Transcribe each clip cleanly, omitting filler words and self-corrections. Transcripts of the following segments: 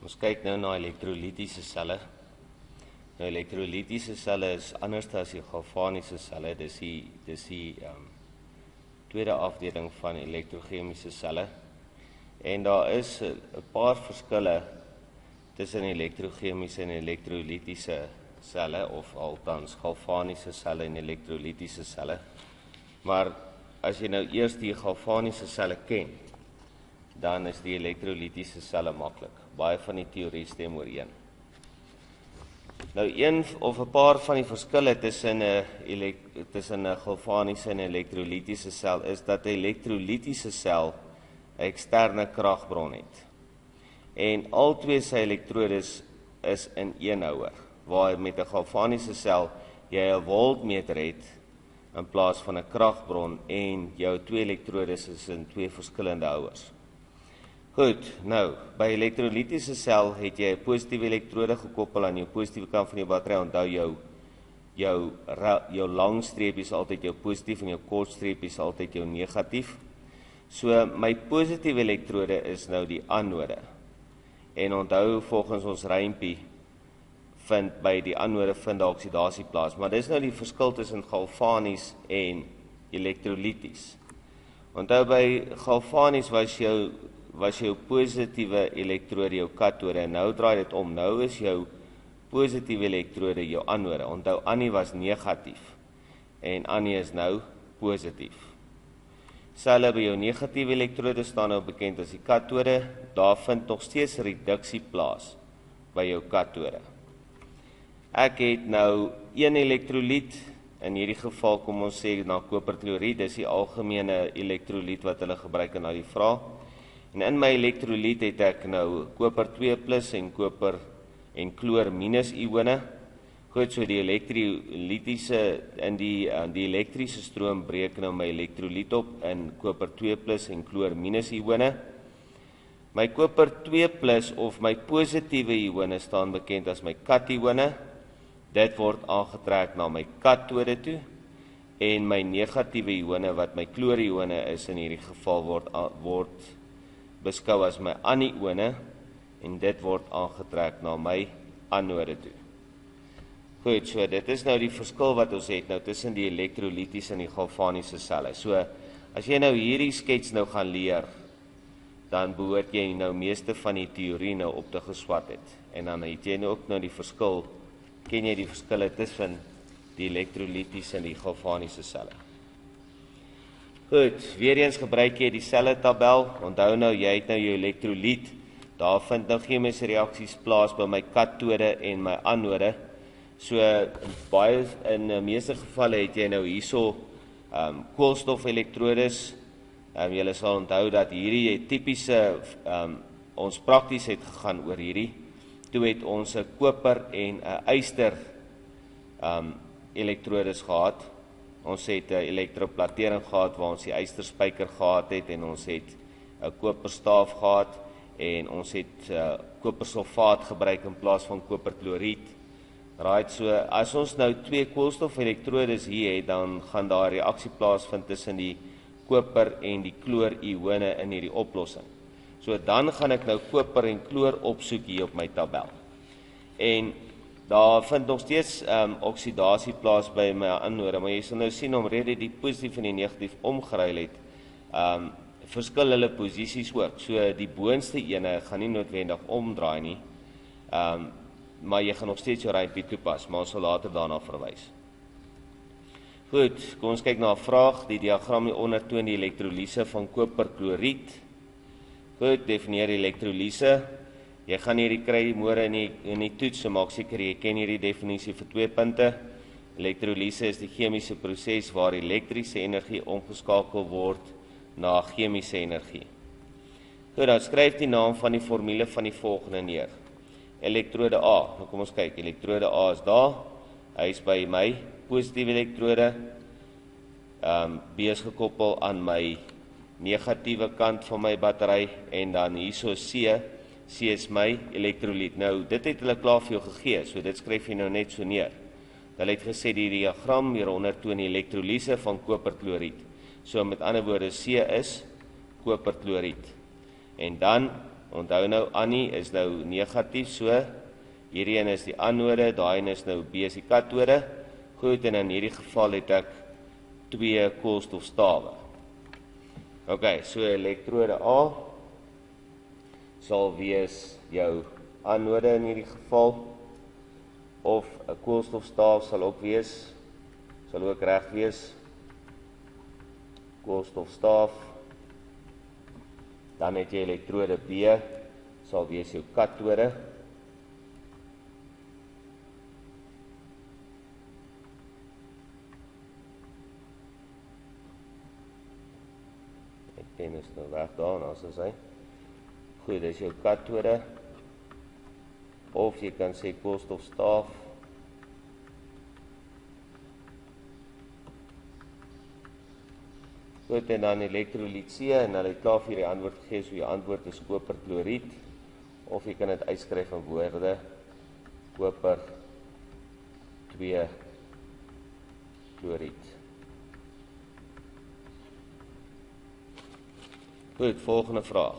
Ons kyk nou na elektrolitiese selle. Nou elektrolitiese selle is anders as die galvaniese selle. Dis die tweede afdeling van elektrochemiese selle. En daar is 'n paar verskille tussen elektrochemiese en elektrolitiese selle, of althans galvaniese selle en elektrolitiese selle. Maar as jy nou eers die galvaniese selle ken, dan is die elektrolitiese selle maklik. Baie van die teorie stem ooreen. Nou een of 'n paar van die verskille tussen 'n galvaniese en 'n elektrolitiese sel is dat 'n elektrolitiese sel 'n eksterne kragbron het. En al twee sy elektrodes is in een houer, waar met 'n galvaniese sel jy 'n voltmeter het in plaas van 'n kragbron en jou twee elektrodes is in twee verskillende houers. Goed, nou, by elektrolitiese sel het jy 'n positiewe elektrode gekoppel aan jou positiewe kant van die battery. Onthou jou lang streep is altyd jou positief en jou kort streep is altyd jou negatief. So my positiewe elektrode is nou die anode. En onthou volgens ons rympie by die anode vind daar oksidasie plaas, maar dis nou die verskil tussen galvanies en elektrolities. Onthou by galvanies was jou positiewe elektrode jou katode, en nou draai dit om. Nou is jou positiewe elektrode jou anode. Onthou, Annie was negatief en Annie is nou positief. Selle by jou negatiewe elektrode staan nou bekend as die katode. Daar vind nog steeds reduksie plaas by jou katode. Ek het nou een elektroliet, in hierdie geval kom ons sê na koperkloried, dis die algemene elektroliet wat hulle gebruik in die vraag. En in my elektroliet het ek nou koper 2+ en koper en kloor minus ione. Goed, so die elektrolitiese, in die elektriese stroom breek nou my elektroliet op in koper 2+ en kloor minus ione. My koper 2+ of my positiewe ione staan bekend as my katione. Dit word aangetrek na my katode toe. En my negatiewe ione, wat my kloorione is in hierdie geval, word beskou as my anione, en dit word aangetrek na my anode toe. Goed, so dit is nou die verskil wat ons het nou tussen die elektrolitiese en die galvaniese selle. So, as jy nou hierdie skets nou gaan leer, dan behoort jy nou meeste van die teorie nou op te geswat het. En dan het jy nou ook nou die verskil, ken jy die verskille tussen die elektrolitiese en die galvaniese selle. Goed, weer eens gebruik jy die selle tabel. Onthou nou, jy het nou jou elektroliet. Daar vind nou chemiese reaksies plaas by my katode en my anode. So, baie in die meeste gevalle het jy nou hierso koolstofelektrodes. Julle sal onthou dat hierdie typiese, ons prakties het gegaan oor hierdie. Toe het ons 'n koper en 'n yster elektrodes gehad. Ons het 'n elektroplatering gehad waar ons die ysterspyker gehad het, en ons het 'n koperstaaf gehad, en ons het kopersulfaat gebruik in plaas van koperkloried. Right, so as ons nou twee koolstofelektrodes hier het, dan gaan daar 'n reaksie plaasvind tussen die koper en die kloorione in hierdie oplossing. So dan gaan ek nou koper en kloor opsoek hier op my tabel. En daar vind nog steeds oksidasie plaas by my anode, maar jy sal nou sien, omrede die positief en die negatief omgeruil het, verskil hulle posisies ook. So die boonste ene gaan nie noodwendig omdraai nie, maar jy gaan nog steeds jou rympie toepas, maar ons sal later daarna verwys. Goed, kom ons kyk na 'n vraag. Die diagram hieronder toon die elektrolise van koperkloried. Goed, definieer elektrolise. Jy gaan hierdie kry môre in die toets, so maak seker jy ken hierdie definisie vir 2 punte. Elektrolise is die chemiese proses waar elektriese energie omgeskakel word na chemiese energie. Goed, dan skryf die naam van die formule van die volgende neer. Elektrode A, nou kom ons kyk, elektrode A is daar, hy is by my positiewe elektrode, B is gekoppel aan my negatiewe kant van my battery, en dan hierso C is my elektroliet. Nou, dit het hulle klaar vir jou gegee, so dit skryf jy nou net so neer. Hulle het gesê die diagram hieronder toon die elektrolise van koperkloried. So met ander woorde, C is koperkloried. En dan Onthou nou, Annie is nou negatief, so hierdie een is die anode, daai een is nou B is die katode. Goed, en in hierdie geval het ek 2 koolstofstawe. Ok, so elektrode A sal wees jou anode in hierdie geval, of 'n koolstofstaaf sal ook wees, sal ook reg wees, koolstofstaaf. Dan het jy elektrode B, sal wees jou katode. Die pen is nou weg daar, as is hy. Goed, dis jou katode. Of jy kan sê koolstofstaaf. Goed, en dan elektrolitiese, en hulle het klaar vir die antwoord gegee, so die antwoord is koperkloried, of jy kan dit uitskryf in woorde, koper 2 kloried. Goed, volgende vraag.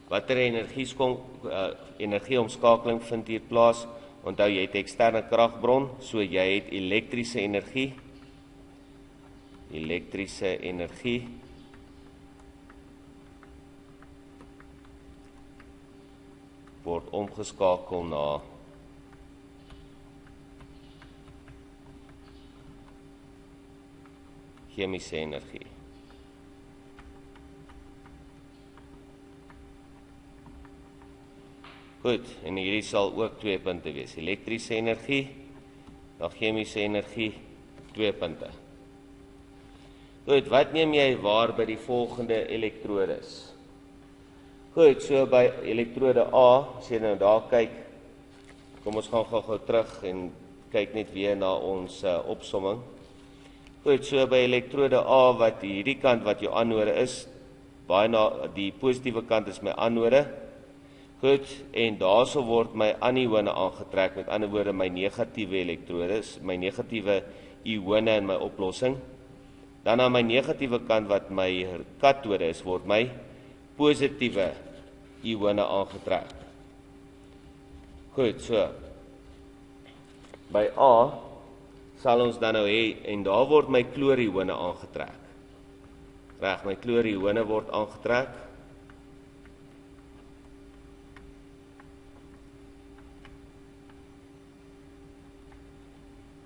Watter energieomskakeling vind hier plaas? Onthou, jy het eksterne kragbron, so jy het elektriese energie. Elektriese energie word omgeskakel na chemiese energie. Goed, en hierdie sal ook 2 punte wees. Elektriese energie, na chemiese energie, 2 punte. Goed, wat neem jy waar by die volgende elektrodes? Goed, so by elektrode A, as jy nou daar kyk, kom ons gaan gou terug en kyk net weer na ons opsomming. Goed, so by elektrode A, wat hierdie kant wat jou anode is, baie na die positiewe kant is my anode. Goed, en daarso word my anione aangetrek, met ander woorde my negatiewe elektrodes, my negatiewe ione in my oplossing. Dan aan my negatiewe kant wat my katode is, word my positiewe ione aangetrek. Goed, so by A sal ons dan nou hê, en daar word my klorione aangetrek. Reg, my klorione word aangetrek.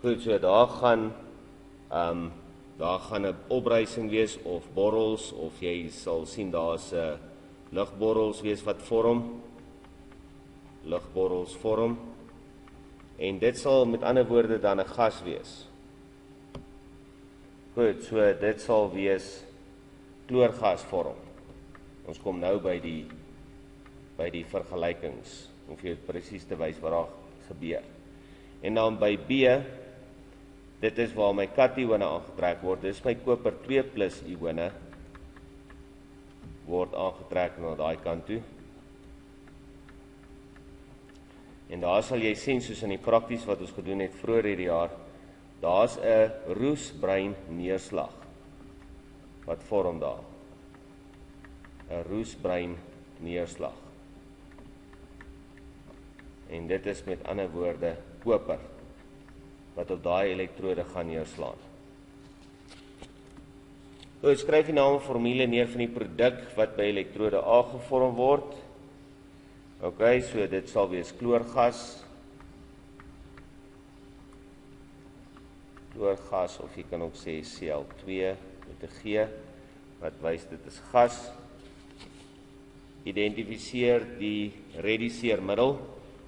Goed, so daar gaan 'n opbrysing wees, of borrels, of jy sal sien daar's lugborrels wees wat vorm. Lugborrels vorm. En dit sal met ander woorde dan 'n gas wees. Goed, so dit sal wees kloorgas vorm. Ons kom nou by die vergelykings, om vir jou presies te wys wat daar gebeur. En dan by B, dit is waar my katione aangetrek word, dis my koper 2 plus ione word aangetrek na daai kant toe. En daar sal jy sien, soos in die prakties wat ons gedoen het vroeër hierdie jaar, daar's 'n roesbruin neerslag wat vorm daar. 'n Roesbruin neerslag. En dit is met ander woorde koper wat op daai elektrode gaan neerslaan. Goed, skryf die naam en formule neer van die produk wat by elektrode A gevorm word. Ok, so dit sal wees kloorgas. Kloorgas, of jy kan ook sê Cl2 met 'n G, wat wys dit is gas. Identifiseer die reduseermiddel.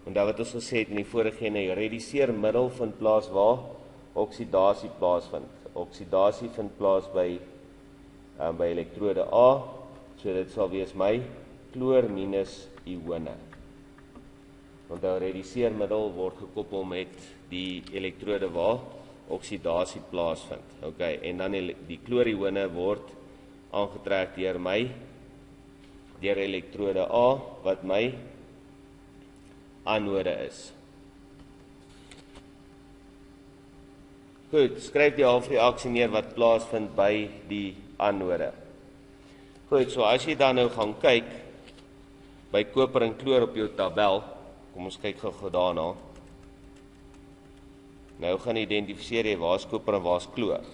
Onthou wat ons gesê het in die vorige ene, reduseermiddel vind plaas waar oksidasie plaasvind. Oksidasie vind plaas by elektrode A, so dit sal wees my kloor minus ione. Onthou, reduseermiddel word gekoppel met die elektrode waar oksidasie plaasvind. Ok, en dan die kloorione word aangetrek deur elektrode A, wat my anode is. Goed, skryf die halfreaksie neer wat plaasvind by die anode. Goed, so as jy dan nou gaan kyk, by koper en kloor op jou tabel. Kom ons kyk gou daarna. Nou gaan identifiseer jy waar is koper en waar is kloor.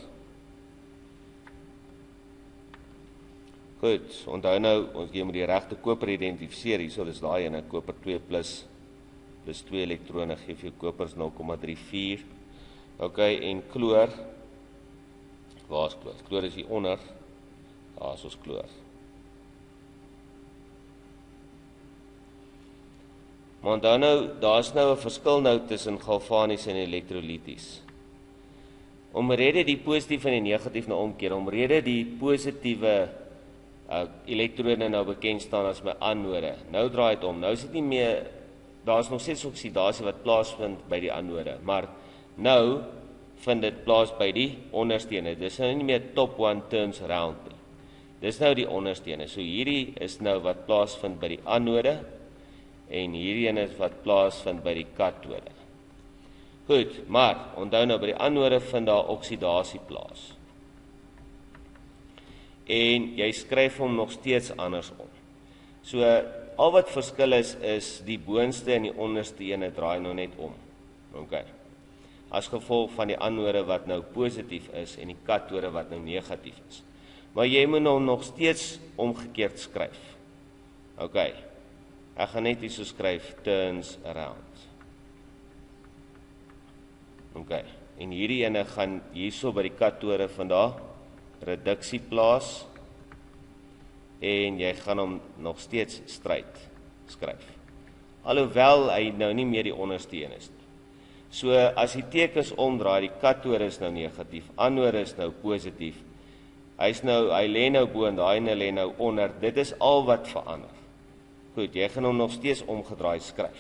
Goed, onthou nou, jy moet die regte koper identifiseer, hierso is daai ene, koper 2 plus 2 elektrone, gee vir jou kopers 0,34. Ok, en kloor, waar is kloor? Kloor is hier onder, daar is ons kloor. Maar onthou nou, daar is nou 'n verskil nou tussen galvanies en elektrolities. Omrede die positief en die negatief nou omkeer, omrede die positiewe elektrone nou bekend staan as my anode. Nou draai dit om. Nou is dit nie meer, daar is nog steeds oksidasie wat plaasvind by die anode, maar nou vind dit plaas by die onderstene. Dis nou nie meer top one turns around nie. Dis nou die onderstene. So hierdie is nou wat plaasvind by die anode en hierdie een is wat plaasvind by die katode. Goed, maar onthou nou by die anode vind daar oksidasie plaas. En jy skryf hom nog steeds andersom. So, al wat verskil is die boonste en die onderste ene draai nou net om. Okay. As gevolg van die anode wat nou positief is en die katode wat nou negatief is. Maar jy moet nou nog steeds omgekeerd skryf. Okay. Ek gaan net hier so skryf, turns around. Okay. En hierdie ene gaan hierso by die katode vandaar reduksie plaas en jy gaan hom nog steeds skryf. Alhoewel hy nou nie meer die onderste een is nie. So as die tekens omdraai, die katode is nou negatief, anode is nou positief. Hy lê nou bo en daai ene lê nou onder. Dit is al wat verander. Goed, jy gaan hom nog steeds omgedraai skryf.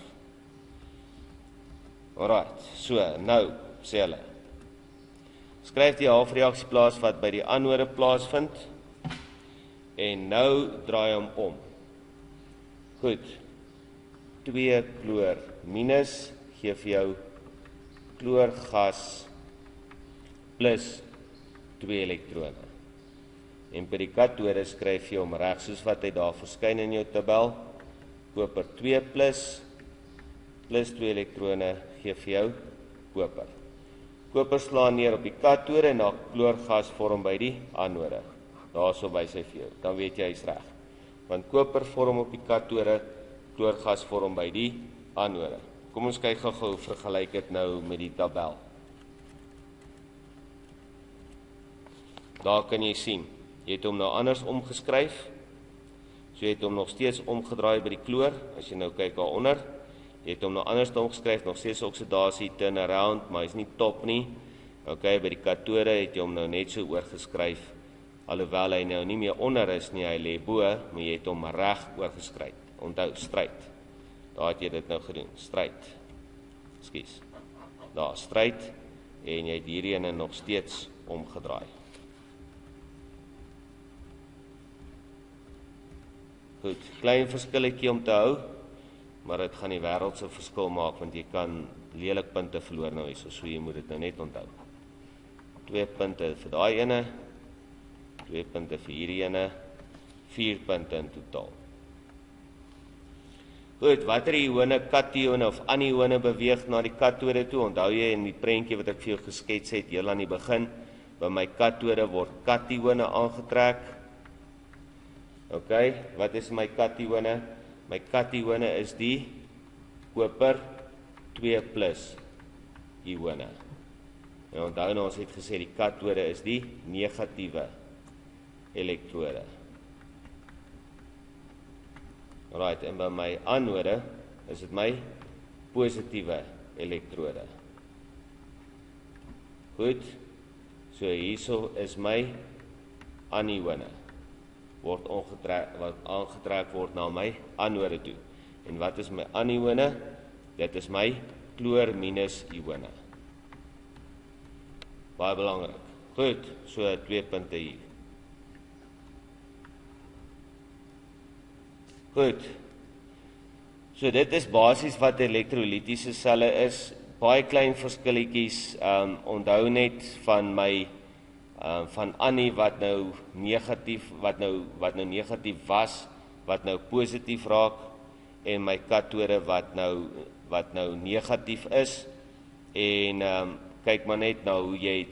Alright, so nou sê hulle. Skryf die halfreaksie plaas wat by die anode plaasvind en nou draai hom om. Goed. 2 kloor minus gee vir jou kloorgas plus 2 elektrone. En by die katode skryf jy hom reg soos wat hy daar verskyn in jou tabel. Koper 2 plus 2 elektrone gee vir jou koper. Koper slaan neer op die katode en dan kloorgas vorm by die anode. Daarso by sy vir jou. Dan weet jy hy's reg. Want koper vorm op die katode, kloorgas vorm by die anode. Kom ons kyk gou vergelyk dit nou met die tabel. Daar kan jy sien, jy het hom nou anders omgeskryf. So jy het hom nog steeds omgedraai by die kloor, as jy nou kyk daaronder. Jy het hom nou anders omgeskryf, nog steeds oksidasie, turn around, maar hy's nie top nie. Okay, by die katode het jy hom nou net so oorgeskryf, alhoewel hy nou nie meer onder is nie, hy lê bo, maar jy het hom reg oorgeskryf. Onthou, stryd. Daar het jy dit nou gedoen, stryd. Ekskuus. Daar, stryd, en jy het hierdie ene nog steeds omgedraai. Goed, klein verskilletjie om te hou, maar dit gaan die wêreldse verskil maak, want jy kan lelik punte verloor nou hierso, so jy moet dit nou net onthou. 2 punte vir daai ene, 2 punte vir hierdie ene, 4 punte in totaal. Goed, watter ione, katione of anione beweeg na die katode toe? Onthou jy in die prentjie wat ek vir jou geskets het, heel aan die begin, by my katode word katione aangetrek. Okay, wat is my katione? My katione is die koper 2 plus ione. En onthou nou, ons het gesê die katode is die negatiewe elektrode. Alright, en by my anode is dit my positiewe elektrode. Goed, so hierso is my anione wat aangetrek word na my anode toe. En wat is my anione? Dit is my kloor minus ione. Baie belangrik. Goed, so 2 punte hier. Goed, so dit is basies wat elektrolitiese selle is. Baie klein verskilletjies, onthou net van my van Annie wat nou negatief was, wat nou positief raak. en my kathode wat nou negatief is, en kyk maar net nou hoe jy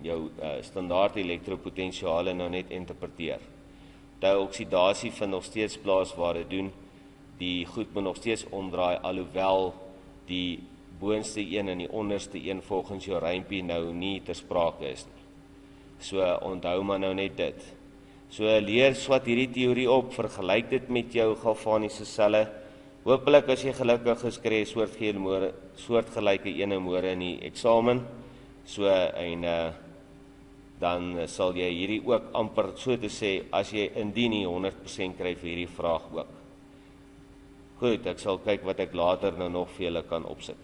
jou standaard elektropotensiale nou net interpreteer. Die oksidasie vind nog steeds plaas waar dit doen, die goed moet nog steeds omdraai, alhoewel die boonste een en die onderste een volgens jou rympie nou nie ter sprake is nie. So onthou maar nou net dit. So leer swat hierdie teorie op, vergelyk dit met jou galvaniese selle. Hoopelik as jy gelukkig gekry soortgelyke ene môre in die eksamen. So en dan sal jy hierdie ook amper so te sê, as jy indien nie 100% kry vir hierdie vraag ook. Goed, ek sal kyk wat ek later nou nog vir julle kan opsit.